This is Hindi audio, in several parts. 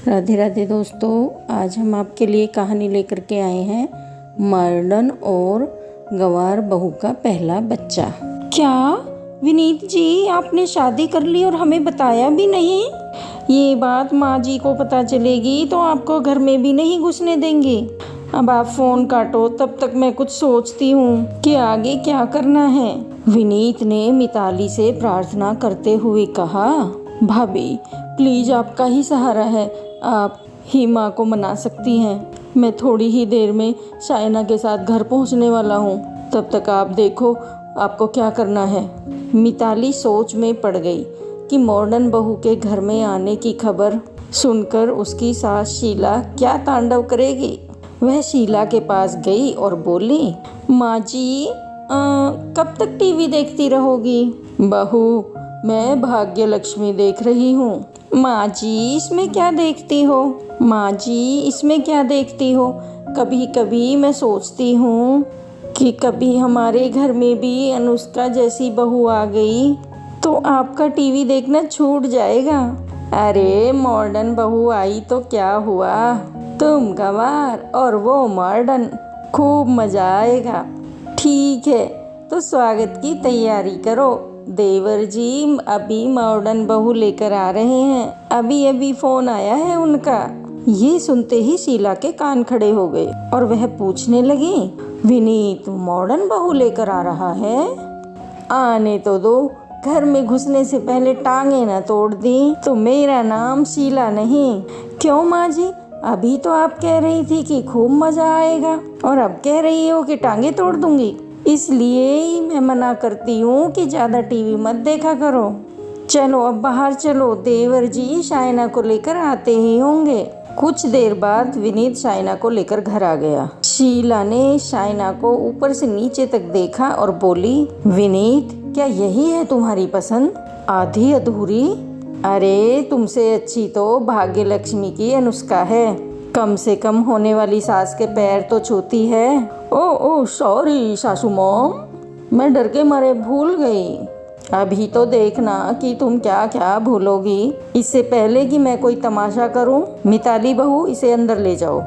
राधे राधे दोस्तों, आज हम आपके लिए कहानी लेकर के आए हैं मॉडर्न और गंवार बहू का पहला बच्चा। क्या विनीत जी, आपने शादी कर ली और हमें बताया भी नहीं? ये बात माँ जी को पता चलेगी तो आपको घर में भी नहीं घुसने देंगे। अब आप फोन काटो, तब तक मैं कुछ सोचती हूँ कि आगे क्या करना है। विनीत ने मिताली से प्रार्थना करते हुए कहा, भाभी प्लीज आपका ही सहारा है, आप ही माँ को मना सकती हैं। मैं थोड़ी ही देर में शाइना के साथ घर पहुँचने वाला हूँ, तब तक आप देखो आपको क्या करना है। मिताली सोच में पड़ गई कि मॉडर्न बहू के घर में आने की खबर सुनकर उसकी सास शीला क्या तांडव करेगी। वह शीला के पास गई और बोली, माँ जी कब तक टीवी देखती रहोगी? बहू, मैं भाग्य लक्ष्मी देख रही हूँ। माँ जी इसमें क्या देखती हो? माँ जी इसमें क्या देखती हो? कभी कभी मैं सोचती हूँ कि कभी हमारे घर में भी अनुष्का जैसी बहू आ गई तो आपका टीवी देखना छूट जाएगा। अरे मॉडर्न बहू आई तो क्या हुआ, तुम गंवार और वो मॉडर्न, खूब मजा आएगा। ठीक है तो स्वागत की तैयारी करो, देवर जी अभी मॉडर्न बहू लेकर आ रहे हैं, अभी अभी फोन आया है उनका। ये सुनते ही शीला के कान खड़े हो गए और वह पूछने लगी, विनीत मॉडर्न बहू लेकर आ रहा है? आने तो दो, घर में घुसने से पहले टांगे न तोड़ दी तो मेरा नाम शीला नहीं। क्यों माँ जी, अभी तो आप कह रही थी कि खूब मजा आएगा और अब कह रही हो कि टांगे तोड़ दूंगी। इसलिए ही मैं मना करती हूँ कि ज़्यादा टीवी मत देखा करो। चलो अब बाहर चलो, देवर जी शाइना को लेकर आते ही होंगे। कुछ देर बाद विनीत शाइना को लेकर घर आ गया। शीला ने शाइना को ऊपर से नीचे तक देखा और बोली, विनीत क्या यही है तुम्हारी पसंद? आधी अधूरी? अरे तुमसे अच्छी तो भाग्य लक्ष्मी की अनुष्का है, कम से कम होने वाली सास के पैर तो छूती है। ओ सॉरी सासू मॉम, मैं डर के मारे भूल गई। अभी तो देखना कि तुम क्या क्या भूलोगी। इससे पहले कि मैं कोई तमाशा करूं, मिताली बहू इसे अंदर ले जाओ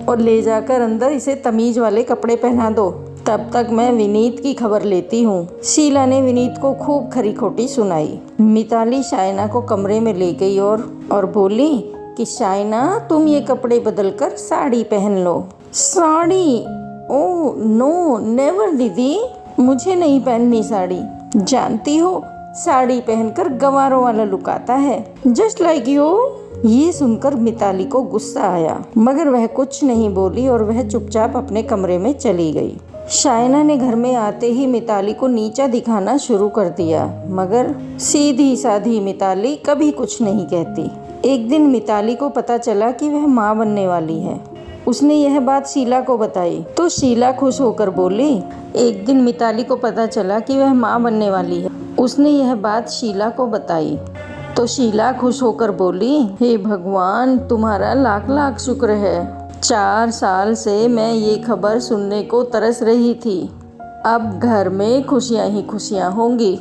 और ले जाकर अंदर इसे तमीज वाले कपड़े पहना दो, तब तक मैं विनीत की खबर लेती हूँ। शीला ने विनीत को खूब खरी खोटी सुनाई। मिताली शाइना को कमरे में ले गई और बोली कि शाइना तुम ये कपड़े बदलकर साड़ी पहन लो। साड़ी? ओह नो नेवर दीदी, मुझे नहीं पहननी साड़ी। जानती हो साड़ी पहनकर गंवारों वाला लुक आता है, जस्ट लाइक यू। ये सुनकर मिताली को गुस्सा आया, मगर वह कुछ नहीं बोली और वह चुपचाप अपने कमरे में चली गई। शाइना ने घर में आते ही मिताली को नीचा दिखाना शुरू कर दिया, मगर सीधी साधी मिताली कभी कुछ नहीं कहती। एक दिन मिताली को पता चला कि वह माँ बनने वाली है। उसने यह बात शीला को बताई तो शीला खुश होकर बोली, एक दिन मिताली को पता चला कि वह माँ बनने वाली है। उसने यह बात शीला को बताई तो शीला खुश होकर बोली, हे भगवान तुम्हारा लाख लाख शुक्र है। 4 साल से मैं ये खबर सुनने को तरस रही थी। अब घर में खुशियाँ ही खुशियाँ होंगी।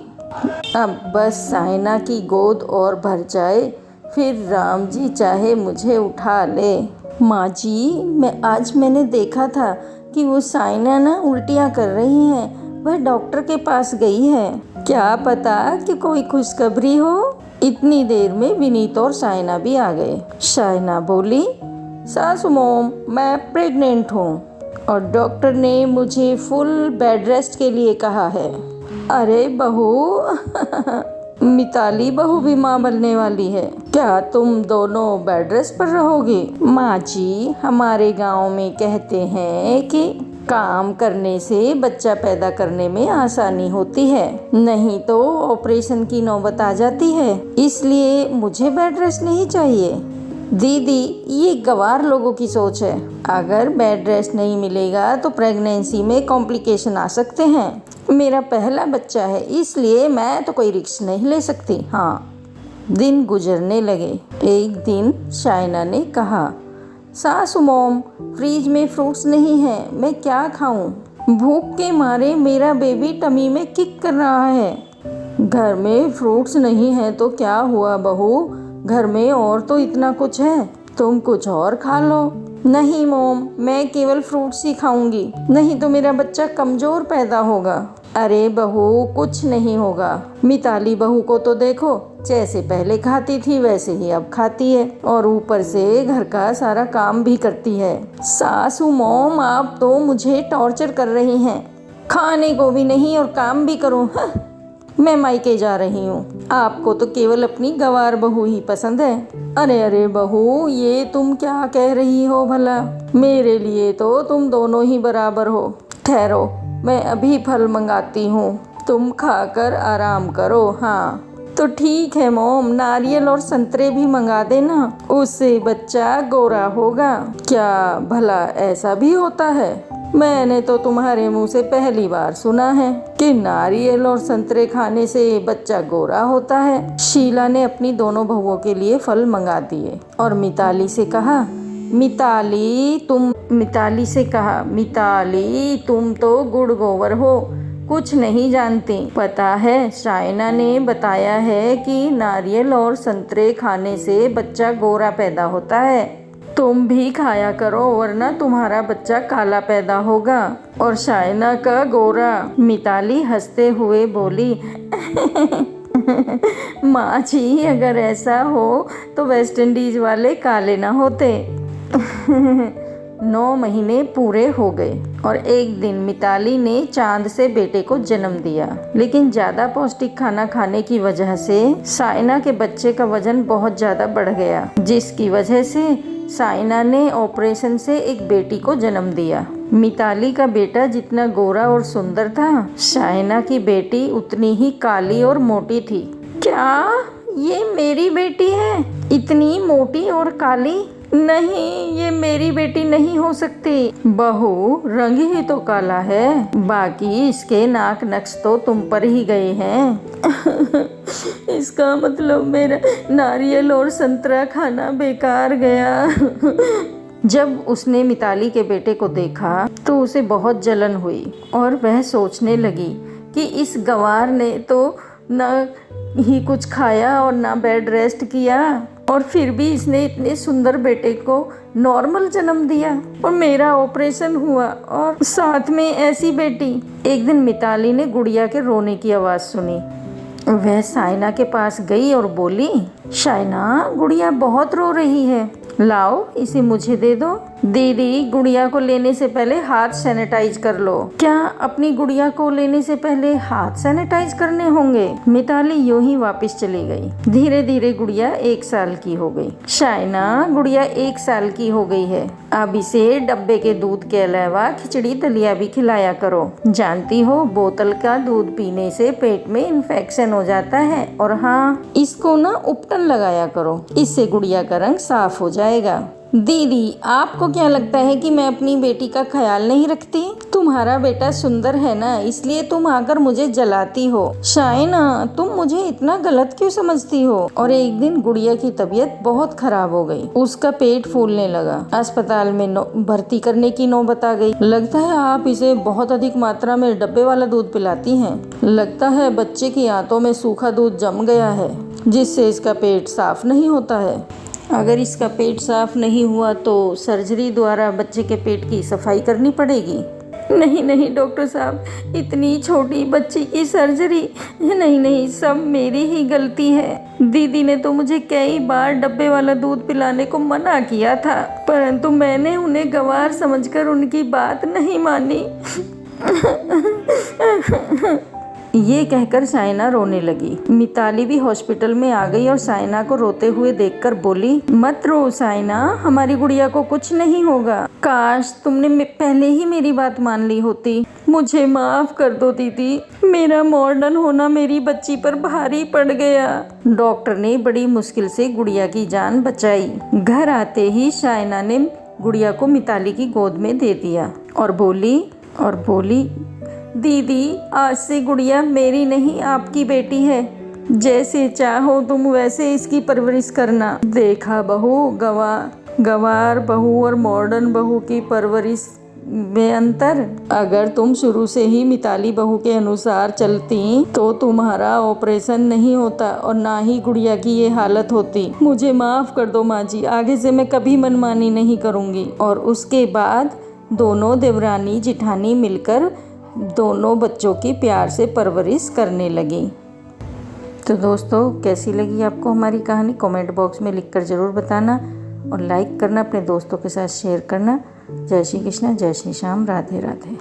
अब बस शाइना की गोद और भर जाए, फिर राम जी चाहे मुझे उठा ले। माँ जी मैंने देखा था कि वो शाइना ना उल्टियाँ कर रही हैं, वह डॉक्टर के पास गई है। क्या पता कि कोई खुशखबरी हो। इतनी देर में विनीत और शाइना भी आ गए। शाइना बोली, सासू मॉम मैं प्रेग्नेंट हूँ और डॉक्टर ने मुझे फुल बेड रेस्ट के लिए कहा है। अरे बहू मिताली बहू भी माँ बनने वाली है, क्या तुम दोनों बेड रेस्ट पर रहोगी? माँ जी हमारे गांव में कहते हैं कि काम करने से बच्चा पैदा करने में आसानी होती है, नहीं तो ऑपरेशन की नौबत आ जाती है, इसलिए मुझे बेड रेस्ट नहीं चाहिए। दीदी ये गंवार लोगों की सोच है, अगर बेड रेस्ट नहीं मिलेगा तो प्रेगनेंसी में कॉम्प्लिकेशन आ सकते हैं। मेरा पहला बच्चा है इसलिए मैं तो कोई रिस्क नहीं ले सकती। हाँ। दिन गुजरने लगे। एक दिन शाइना ने कहा, सासू मॉम फ्रिज में फ्रूट्स नहीं हैं, मैं क्या खाऊं? भूख के मारे मेरा बेबी टमी में किक कर रहा है। घर में फ्रूट्स नहीं है तो क्या हुआ बहू, घर में और तो इतना कुछ है। तुम कुछ और खा लो। नहीं मोम, मैं केवल फ्रूट्स ही खाऊंगी, नहीं तो मेरा बच्चा कमजोर पैदा होगा। अरे बहू, कुछ नहीं होगा। मिताली बहू को तो देखो, जैसे पहले खाती थी वैसे ही अब खाती है, और ऊपर से घर का सारा काम भी करती है। सासू मोम, आप तो मुझे टॉर्चर कर रही हैं। खाने को भी नहीं और काम भी करो। मैं मायके जा रही हूँ। आपको तो केवल अपनी गवार बहू ही पसंद है। अरे अरे बहू, ये तुम क्या कह रही हो भला? मेरे लिए तो तुम दोनों ही बराबर हो। ठहरो, मैं अभी फल मंगाती हूँ, तुम खाकर आराम करो। हाँ तो ठीक है मोम, नारियल और संतरे भी मंगा देना, उससे बच्चा गोरा होगा। क्या भला ऐसा भी होता है? मैंने तो तुम्हारे मुंह से पहली बार सुना है कि नारियल और संतरे खाने से बच्चा गोरा होता है। शीला ने अपनी दोनों बहुओं के लिए फल मंगा दिए और मिताली से कहा, मिताली तुम तो गुड़ गोबर हो, कुछ नहीं जानती। पता है, शाइना ने बताया है कि नारियल और संतरे खाने से बच्चा गोरा पैदा होता है। तुम भी खाया करो, वरना तुम्हारा बच्चा काला पैदा होगा और शाइना का गोरा। मिताली हंसते हुए बोली, माँ जी, अगर ऐसा हो तो वेस्ट इंडीज वाले काले ना होते। 9 महीने पूरे हो गए और एक दिन मिताली ने चांद से बेटे को जन्म दिया, लेकिन ज़्यादा पौष्टिक खाना खाने की वजह से शाइना के बच्चे का वजन बहुत ज़्यादा बढ़ गया, जिसकी वजह से शाइना ने ऑपरेशन से एक बेटी को जन्म दिया। मिताली का बेटा जितना गोरा और सुंदर था, शाइना की बेटी उतनी ही काली और मोटी थी। क्या ये मेरी बेटी है, इतनी मोटी और काली? नहीं, ये मेरी बेटी नहीं हो सकती। बहू, रंग ही तो काला है, बाकी इसके नाक नक्श तो तुम पर ही गए हैं। इसका मतलब मेरा नारियल और संतरा खाना बेकार गया। जब उसने मिताली के बेटे को देखा तो उसे बहुत जलन हुई और वह सोचने लगी कि इस गंवार ने तो न ही कुछ खाया और ना बेड रेस्ट किया, और फिर भी इसने इतने सुंदर बेटे को नॉर्मल जन्म दिया और मेरा ऑपरेशन हुआ और साथ में ऐसी बेटी। एक दिन मिताली ने गुड़िया के रोने की आवाज़ सुनी। वह शाइना के पास गई और बोली, शाइना, गुड़िया बहुत रो रही है, लाओ इसे मुझे दे दो। दीदी, गुड़िया को लेने से पहले हाथ सैनिटाइज कर लो। क्या अपनी गुड़िया को लेने से पहले हाथ सैनिटाइज करने होंगे? मिताली यूं ही वापस चली गई। धीरे धीरे गुड़िया 1 साल की हो गई। शाइना, गुड़िया 1 साल की हो गई है, अब इसे डब्बे के दूध के अलावा खिचड़ी दलिया भी खिलाया करो। जानती हो, बोतल का दूध पीने से पेट में इन्फेक्शन हो जाता है। और हाँ, इसको ना उपटन लगाया करो, इससे गुड़िया का रंग साफ हो जाएगा। दीदी, आपको क्या लगता है कि मैं अपनी बेटी का ख्याल नहीं रखती? तुम्हारा बेटा सुंदर है ना, इसलिए तुम आकर मुझे जलाती हो। शाइना, तुम मुझे इतना गलत क्यों समझती हो? और एक दिन गुड़िया की तबीयत बहुत खराब हो गई, उसका पेट फूलने लगा। अस्पताल में भर्ती करने की नौबत आ गई। लगता है आप इसे बहुत अधिक मात्रा में डब्बे वाला दूध पिलाती हैं। लगता है बच्चे की आंतों में सूखा दूध जम गया है, जिससे इसका पेट साफ नहीं होता है। अगर इसका पेट साफ नहीं हुआ तो सर्जरी द्वारा बच्चे के पेट की सफाई करनी पड़ेगी। नहीं नहीं डॉक्टर साहब, इतनी छोटी बच्ची की सर्जरी? नहीं, सब मेरी ही गलती है। दीदी ने तो मुझे कई बार डब्बे वाला दूध पिलाने को मना किया था, परंतु मैंने उन्हें गंवार समझकर उनकी बात नहीं मानी। ये कहकर शाइना रोने लगी। मिताली भी हॉस्पिटल में आ गई और शाइना को रोते हुए देखकर बोली, मत रो शाइना, हमारी गुड़िया को कुछ नहीं होगा। काश तुमने पहले ही मेरी बात मान ली होती। मुझे माफ कर दो दीदी, मेरा मॉडर्न होना मेरी बच्ची पर भारी पड़ गया। डॉक्टर ने बड़ी मुश्किल से गुड़िया की जान बचाई। घर आते ही शाइना ने गुड़िया को मिताली की गोद में दे दिया और बोली, दीदी, आज से गुड़िया मेरी नहीं आपकी बेटी है। जैसे चाहो तुम वैसे इसकी परवरिश करना। देखा बहू, गंवार बहू और मॉडर्न बहू की परवरिश में अंतर। अगर तुम शुरू से ही मिताली बहू के अनुसार चलती तो तुम्हारा ऑपरेशन नहीं होता और ना ही गुड़िया की ये हालत होती। मुझे माफ़ कर दो माँ जी, आगे से मैं कभी मनमानी नहीं करूँगी। और उसके बाद दोनों देवरानी जिठानी मिलकर दोनों बच्चों की प्यार से परवरिश करने लगी। तो दोस्तों, कैसी लगी आपको हमारी कहानी कमेंट बॉक्स में लिखकर ज़रूर बताना और लाइक करना, अपने दोस्तों के साथ शेयर करना। जय श्री कृष्ण, जय श्री श्याम, राधे राधे।